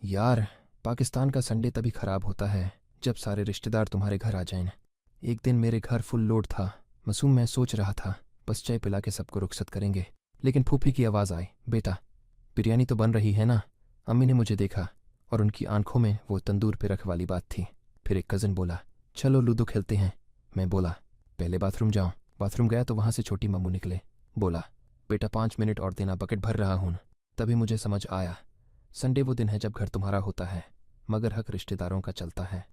यार, पाकिस्तान का संडे तभी खराब होता है जब सारे रिश्तेदार तुम्हारे घर आ जाएं। एक दिन मेरे घर फुल लोड था। मासूम, मैं सोच रहा था बस चाय पिला के सबको रुखसत करेंगे, लेकिन फूफी की आवाज़ आई, बेटा बिरयानी तो बन रही है ना। अम्मी ने मुझे देखा और उनकी आंखों में वो तंदूर पे रख वाली बात थी। फिर एक कज़न बोला, चलो लूडो खेलते हैं। मैं बोला, पहले बाथरूम जाओ। बाथरूम गया तो वहाँ से छोटी मम्मू निकले। बोला, बेटा 5 मिनट और देना, बकेट भर रहा हूँ। तभी मुझे समझ आया, संडे वो दिन है जब घर तुम्हारा होता है मगर हक रिश्तेदारों का चलता है।